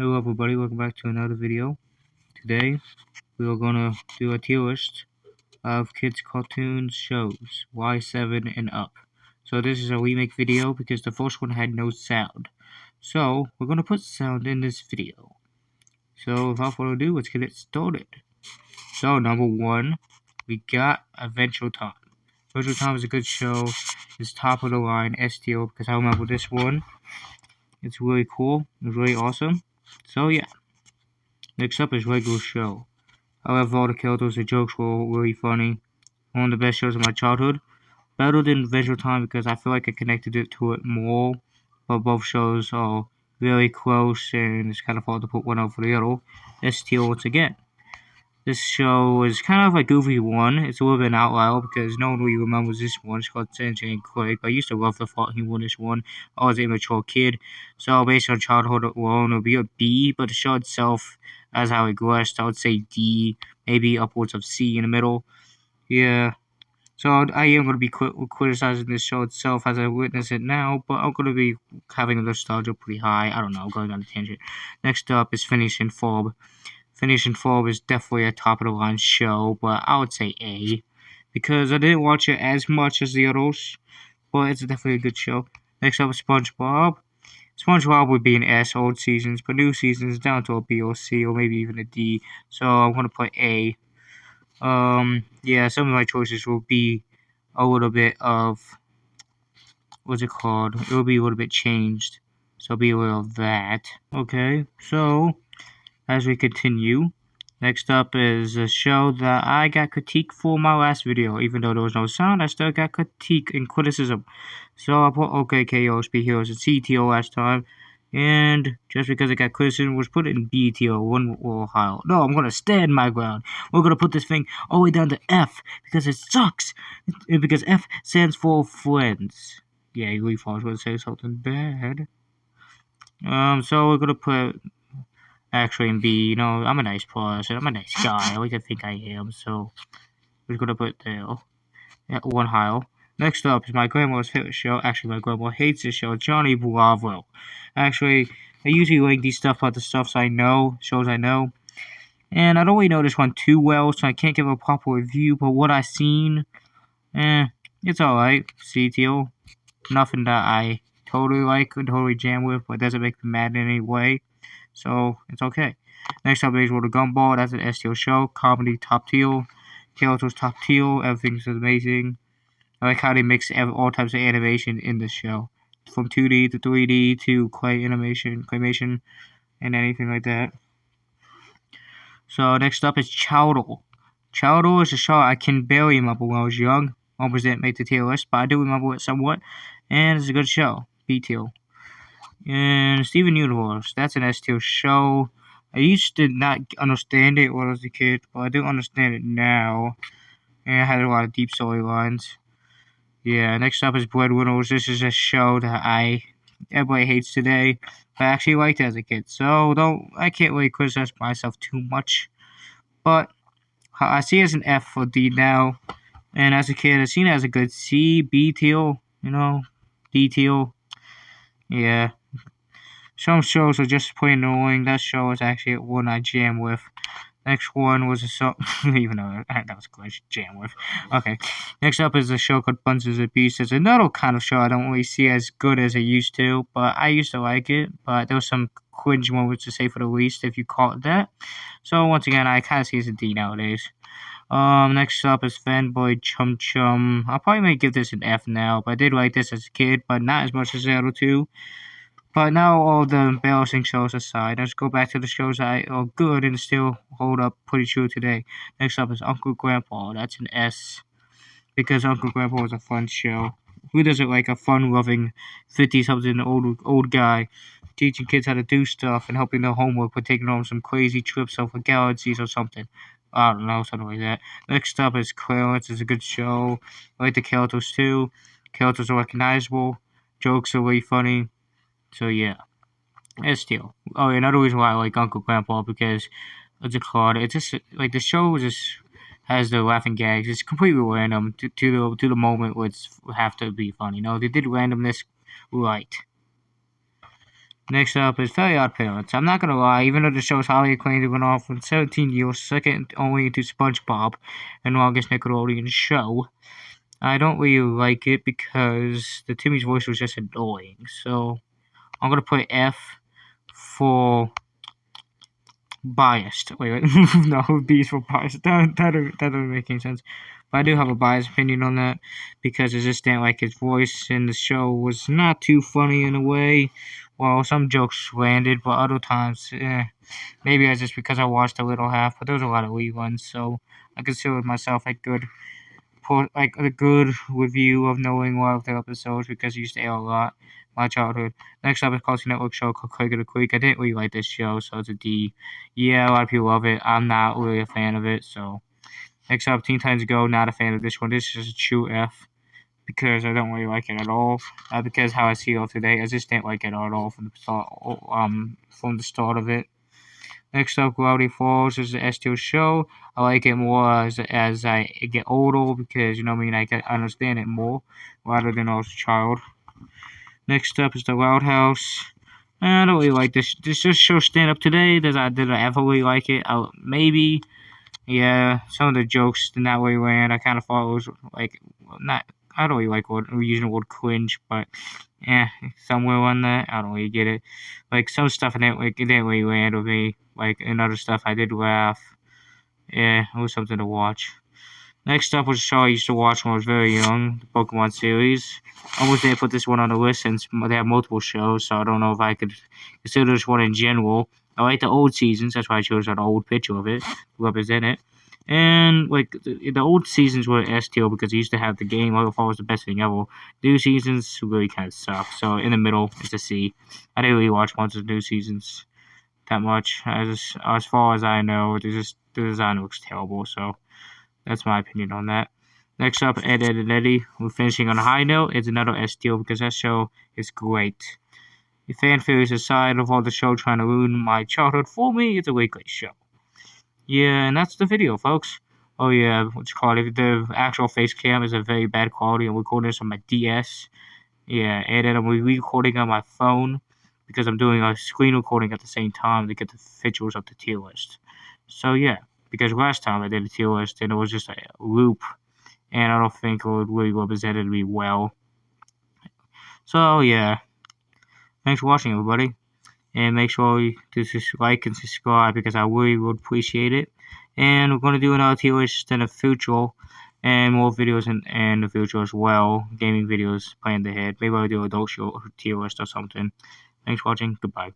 Hello everybody, welcome back to another video. Today, we are gonna do a tier list of kids cartoon shows, Y7 and up. So this is a remake video because the first one had no sound. So, we're gonna put sound in this video. So, without further ado, let's get it started. So, number 1, we got Adventure Time. Adventure Time is a good show. It's top of the line, S tier, because I remember this one. It's really cool. It's really awesome. So, yeah. Next up is Regular Show. I love all the characters, the jokes were really funny. One of the best shows of my childhood. Better than Adventure Time because I feel like I connected to it more. But both shows are really close and it's kind of hard to put one over the other. S tier once again. This show is kind of a goofy one. It's a little bit an outlier because no one really remembers this one. It's called Sanjay and Craig. I used to love the thought he won this one. I was an immature kid. So based on childhood alone, it would be a B. But the show itself, as I regressed, I would say D. Maybe upwards of C in the middle. Yeah. So I am going to be criticizing this show itself as I witness it now, but I'm going to be having a nostalgia pretty high. I don't know, going on a tangent. Next up is Phineas and Ferb. Phineas and Ferb is definitely a top of the line show, but I would say A. Because I didn't watch it as much as the others, but it's definitely a good show. Next up is SpongeBob. SpongeBob would be an S old seasons, but new seasons down to a B or C or maybe even a D. So I'm gonna put A. Yeah, some of my choices will be a little bit of what's it called? It will be a little bit changed. So be aware of that. Okay, so as we continue, next up is a show that I got critique for my last video. Even though there was no sound, I still got critique and criticism. So I put OK, KO, Speed Heroes, and C tier last time. And just because I got criticism, was put it in B tier, one or higher. No, I'm gonna stand my ground. We're gonna put this thing all the way down to F because it sucks. Because F stands for friends. Yeah, you really thought I was gonna say something bad. So we're gonna put actually in B. You know, I'm a nice person. I'm a nice guy. I like to think I am. So we're gonna put there. Yeah, one higher. Next up is my grandma's favorite show. Actually, my grandma hates this show, Johnny Bravo. Actually, I usually like these stuff about the stuffs I know, shows I know. And I don't really know this one too well, so I can't give a proper review, but what I've seen, it's alright. C tier. Nothing that I totally like or totally jam with, but it doesn't make me mad in any way. So, it's okay. Next up is the Gumball. That's an S tier show. Comedy top tier. Characters top tier. Everything's amazing. I like how they mix all types of animation in the show, from 2D to 3D to claymation, and anything like that. So next up is Chowder. Chowder is a show I can barely remember when I was young. Almost didn't make the tier list, but I do remember it somewhat, and it's a good show. B tier. And Steven Universe. That's an S tier show. I used to not understand it when I was a kid, but I do understand it now. And it had a lot of deep storylines. Yeah, next up is Breadwinners. This is a show that everybody hates today, but I actually liked it as a kid. So I can't really criticize myself too much. But I see it as an F for D now. And as a kid, I seen it as a good C, B tier, D tier. Yeah. Some shows are just plain annoying. That show is actually one I jam with. Next one was a show, even though that was a glitch jam with. Okay. Next up is a show called Bunsen and Beast. It's another kind of show I don't really see as good as I used to, but I used to like it. But there was some cringe moments to say for the least, if you call it that. So once again, I kind of see it as a D nowadays. Next up is Fanboy and Chum-Chum. I'll probably may give this an F now, but I did like this as a kid, but not as much as the other two. But now all the embarrassing shows aside, let's go back to the shows that are good and still hold up pretty true today. Next up is Uncle Grandpa. That's an S. Because Uncle Grandpa was a fun show. Who doesn't like a fun-loving 50-something old guy teaching kids how to do stuff and helping their homework or taking on some crazy trips over galaxies or something? I don't know, something like that. Next up is Clarence. It's a good show. I like the characters too. Characters are recognizable. Jokes are really funny. So yeah, it's still. Oh, another reason why I like Uncle Grandpa because what's it called? It's just like the show just has the laughing gags. It's completely random to the moment where it's have to be funny. They did randomness right. Next up is Fairly Odd Parents. I'm not gonna lie, even though the show is highly acclaimed, it went off for 17 years, second only to SpongeBob, and longest Nickelodeon show. I don't really like it because the Timmy's voice was just annoying. So I'm gonna put F for biased. Wait. No, B is for biased. That doesn't make any sense. But I do have a biased opinion on that because I just didn't like his voice, and the show was not too funny in a way. Well, some jokes landed, but other times, maybe it's just because I watched a little half. But there was a lot of reruns, so I considered myself a good review of knowing one of the episodes because it used to air a lot in my childhood. Next up is Cartoon Network show called Craig of the Creek. I didn't really like this show, so it's a D. Yeah, a lot of people love it. I'm not really a fan of it, so. Next up, Teen Titans Go. Not a fan of this one. This is a true F because I don't really like it at all. Not because how I see it today. I just didn't like it at all from the start. From the start of it. Next up, Gravity Falls is the S-tier show. I like it more as I get older because, I can understand it more rather than as a child. Next up is the Loud House. I don't really like this. This just show stand up today. Did I ever really like it? Maybe. Yeah, some of the jokes did not really land. I kind of thought it was like not. I don't really like using the word cringe, but yeah, somewhere on that, I don't really get it. Like some stuff, it didn't really land with me. Like and other stuff, I did laugh. Yeah, it was something to watch. Next up was a show I used to watch when I was very young, the Pokemon series. Almost didn't put this one on the list since they have multiple shows, so I don't know if I could consider this one in general. I like the old seasons, that's why I chose an old picture of it to represent it. And like the old seasons were S tier because they used to have the game. I thought was the best thing ever. New seasons really kind of suck. So in the middle, it's a C. I didn't really watch much of the new seasons that much. As far as I know, the design looks terrible. So that's my opinion on that. Next up, Ed, Ed, and Eddy. We're finishing on a high note. It's another S tier because that show is great. The fan theories aside of all the show trying to ruin my childhood for me, it's a really great show. Yeah, and that's the video, folks. Oh yeah, what's it called? If the actual face cam is a very bad quality. I'm recording this on my DS. Yeah, and then I'm re-recording on my phone because I'm doing a screen recording at the same time to get the pictures of the tier list. So yeah, because last time I did a tier list and it was just a loop, and I don't think it really represented me well. So yeah, thanks for watching, everybody, and make sure to like and subscribe because I really would appreciate it. And we're gonna do another tier list in the future, and more videos in the future as well. Gaming videos planned ahead. Maybe I'll do adult show tier list or something. Thanks for watching. Goodbye.